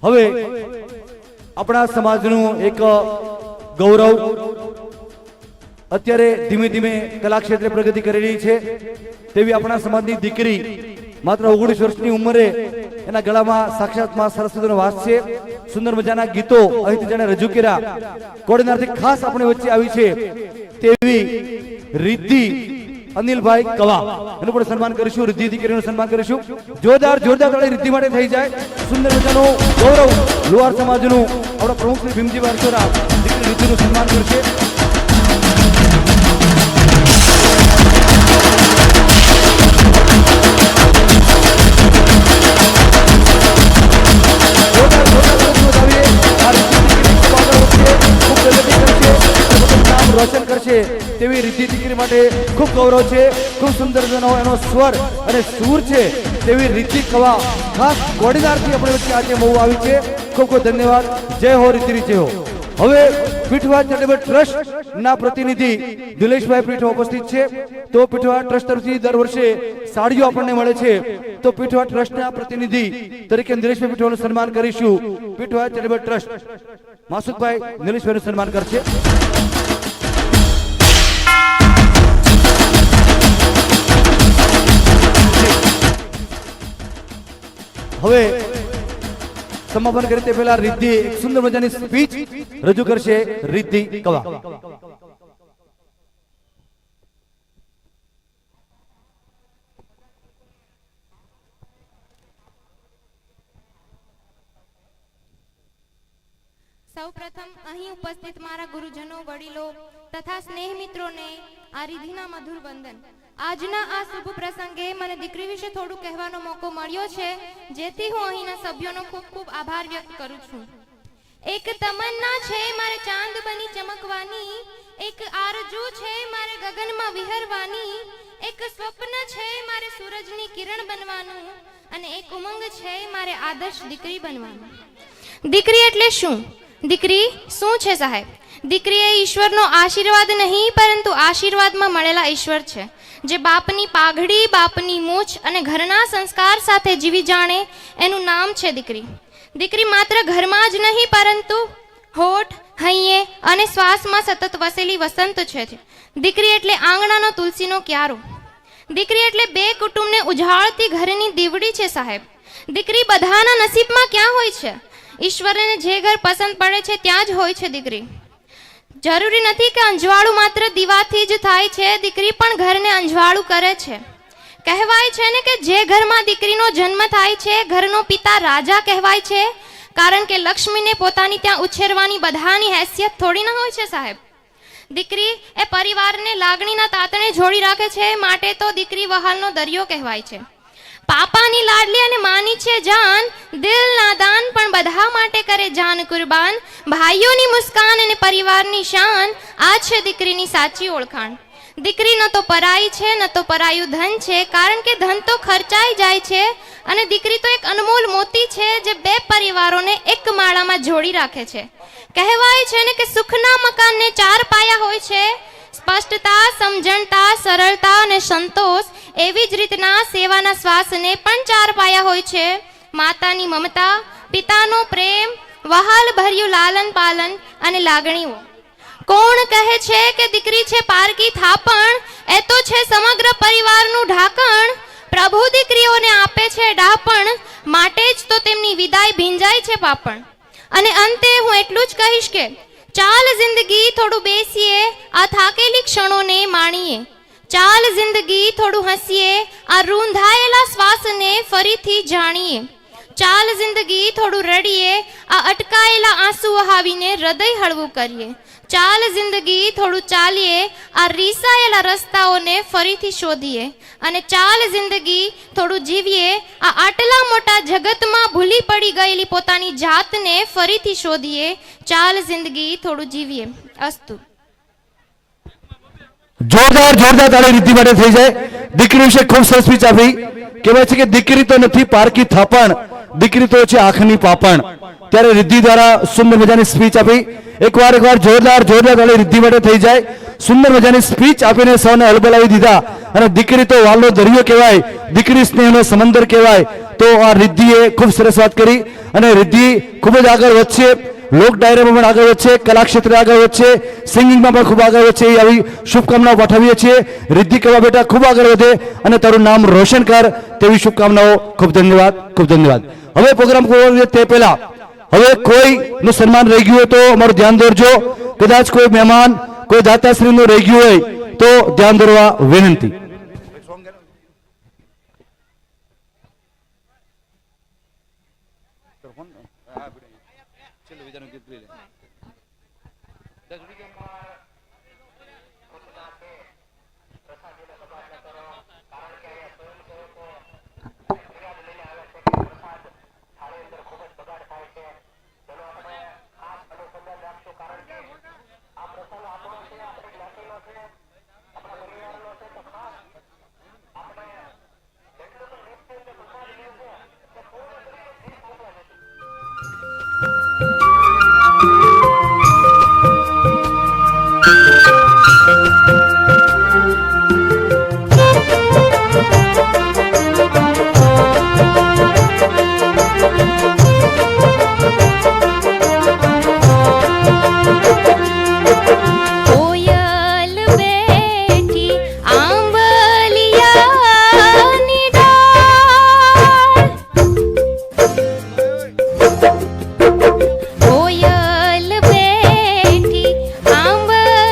હવે આપણા સમાજનું એક ગૌરવ અત્યારે ધીમે ધીમે કલા ક્ષેત્રે પ્રગતિ કરી રહી છે તેવી આપણા સમાજની દીકરી માત્ર 19 વર્ષની ઉંમરે એના ગળામાં સાક્ષાત માં સરસ્વતીનો વાસ છે. સુંદર મજાના ગીતો અહીંથી જેણે રજૂ કર્યા. કોડીનારથી ખાસ આપણી વચ્ચે આવી છે તેવી રિદ્ધિ અનિલભાઈ કવા, એનું પણ સન્માન કરીશું. રિદ્ધિ દીકરીનું સન્માન કરીશું. જોરદાર તાળી રિદ્ધિ માટે થઈ જાય. સુંદર મજાનું ગૌરવ લુહાર સમાજનું આપણા પ્રમુખ શ્રી ભીમજી વારસોરા દીકરી રિદ્ધિનું સન્માન કરશે. રોશન કરશે તેવી રિદ્ધિ દીકરી માટે ખૂબ ગૌરવ છે. ખૂબ સુંદર એનો સ્વર અને સૂર છે તેવી રિદ્ધિ કવા ખાસ કોડીનારથી આપણી વચ્ચે આજે મહુ આવી છે. ખૂબ ખૂબ ધન્યવાદ. જય હો રિદ્ધિ, જય હો. હવે પીઠવા ચેરિટેબલ ટ્રસ્ટ ના પ્રતિનિધિ દિલેશભાઈ પીઠવા ઉપસ્થિત છે. તો પીઠવા ટ્રસ્ટ તરફથી દર વર્ષે સાડીઓ આપણને મળે છે. તો પીઠવા ટ્રસ્ટના પ્રતિનિધિ તરીકે દિલેશભાઈ પીઠવાનું સન્માન કરીશું. પીઠવા ચેરિટેબલ ટ્રસ્ટ માસુદભાઈ દિલેશભાઈનું સન્માન કરશે. હવે સમાપન કરે તે પહેલા રિદ્ધિ એક સુંદર મજાની સ્પીચ રજૂ કરશે. રિદ્ધિ કવા. સૌપ્રથમ અહીં ઉપસ્થિત મારા ગુરુજનો, વડીલો તથા સ્નેહ મિત્રોને આ રિદ્ધિના મધુર વંદન. આજના આ શુભ પ્રસંગે મને દીકરી વિશે થોડું કહેવાનો મોકો મળ્યો છે, જેથી હું અહીંના સભ્યોનો ખૂબ ખૂબ આભાર વ્યક્ત કરું છું. એક તમન્ના છે મારે ચાંદ બની ચમકવાની, એક આરજુ છે મારે ગગનમાં વિહરવાની, એક સ્વપ્ન છે મારે સૂરજની કિરણ બનવાનું, અને એક ઉમંગ છે મારે આદર્શ દીકરી બનવાનું. દીકરી એટલે શું? દીકરી શું છે સાહેબ? દીકરી એ ઈશ્વરનો આશીર્વાદ નહીં, પરંતુ આશીર્વાદમાં મળેલા ઈશ્વર છે, જે બાપની પાઘડી, બાપની મૂછ અને ઘરના સંસ્કાર સાથે જીવી જાણે, એનું નામ છે દીકરી. દીકરી માત્ર ઘરમાં જ નહીં, પરંતુ હોઠ, હૈયે અને શ્વાસમાં સતત વસેલી વસંત છે. દીકરી એટલે આંગણાનો તુલસીનો ક્યારો. દીકરી એટલે બે કુટુંબને ઉજાળતી ઘરની દીવડી છે સાહેબ. દીકરી બધાના નસીબમાં ક્યાં હોય છે? ઈશ્વરને જે ઘર પસંદ પડે છે ત્યાં જ હોય છે દીકરી. જરૂરી નથી કે અંજવાળું માત્ર દીવાથી જ થાય છે, દીકરી પણ ઘરને અંજવાળું કરે છે. કહેવાય છે ને કે જે ઘરમાં દીકરીનો જન્મ થાય છે, ઘરનો પિતા રાજા કહેવાય છે, કારણ કે લક્ષ્મીને પોતાની ત્યાં ઉછેરવાની બધાની હેસિયત થોડી ના હોય છે સાહેબ. દીકરી એ પરિવારને લાગણીના તાતણે જોડી રાખે છે, માટે તો દીકરી વહાલનો દરિયો કહેવાય છે. પાપાની લાડલી અને માની છે જાન, દિલ નાદાન પણ બધા માટે કરે જાન કુરબાન. ભાઈઓની મુસ્કાન અને પરિવારની શાન, આ છે દીકરીની સાચી ઓળખાણ. દીકરી ન તો પરાઈ છે, ન તો પરાયું ધન છે, કારણ કે ધન તો ખર્ચાઈ જાય છે, અને દીકરી તો એક અનમોલ મોતી છે, જે બે પરિવારોને એક માળામાં જોડી રાખે છે. કહેવાય છે ને કે સુખના મકાનને 4 પાયા હોય છે: સ્પષ્ટતા, સમજણતા, સરળતા અને સંતોષ. એવી જ રીતના સેવાના શ્વાસને પણ 4 પાયા હોય છે: માતાની મમતા, પિતાનો પ્રેમ, વહાલ ભર્યું લાલન પાલન અને લાગણીઓ. કોણ કહે છે કે દીકરી છે પારકી થાપણ? એ તો છે સમગ્ર પરિવારનું ઢાંકણ. પ્રભુ દીકરીઓને આપે છે ડાપણ, માટે જ તો તેમની વિદાય ભીંજાય છે પાપણ. અને અંતે હું એટલું જ કહીશ કે ચાલ જિંદગી થોડું બેસીએ, આ થાકેલી ક્ષણોને માણીએ. ચાલ જિંદગી થોડું હસીએ, આ રૂંધાયેલા શ્વાસને ફરીથી જાણીએ. ચાલ જિંદગી થોડું રડીએ, આ અટકાયેલા આંસુ વહાવીને હૃદય હળવું કરીએ. ચાલ જિંદગી થોડું ચાલીએ, આ રીસાયેલા રસ્તાઓને ફરીથી શોધીએ. અને ચાલ જિંદગી થોડું જીવીએ, આ આટલા મોટા જગતમાં ભૂલી પડી ગયેલી પોતાની જાતને ફરીથી શોધીએ. ચાલ જિંદગી થોડું જીવીએ. અસ્તુ. જોરદાર તાળી રિદ્ધિ માટે થઈ જાય. દીકરી વિશે ખૂબ સરસ સ્પીચ આપી. કહેવાય છે કે દીકરી તો નથી પારકી થાપણ, દીકરી તો છે આંખની પાપણ. ત્યારે રિદ્ધિ દ્વારા સુંદર મજાની સ્પીચ આપી. એકવાર જોરદાર તાળી રિદ્ધિ માટે થઈ જાય. સુંદર મજાની સ્પીચ આપીને સૌને હલબલાવી દીધા. અને દીકરી તો વાલનો દરિયો કહેવાય, દીકરી સ્નેહનો સમંદર કહેવાય. તો આ રિદ્ધિએ ખૂબ સરસ વાત કરી અને રિદ્ધિ ખૂબ જ આગળ વધશે, લોક ડાયરામાં પણ આગળ વધશે, કલા ક્ષેત્રે આગળ વધશે, સિંગિંગમાં પણ ખૂબ આગળ વધશે. એ આવી શુભકામનાઓ પાઠવીએ છીએ. રિદ્ધિ કવા બેટા ખૂબ આગળ વધે અને તારું નામ રોશન કર તેવી શુભકામનાઓ. ખૂબ ધન્યવાદ, ખૂબ ધન્યવાદ. હવે પ્રોગ્રામ પૂરો તે પહેલા હવે કોઈનું સન્માન રહી ગયું હોય તો અમારું ધ્યાન દોરજો. કદાચ કોઈ મહેમાન, કોઈ દાતાશ્રીનું રહી ગયું હોય તો ધ્યાન દોરવા વિનંતી. કોયલ બેઠી આંબલિયાની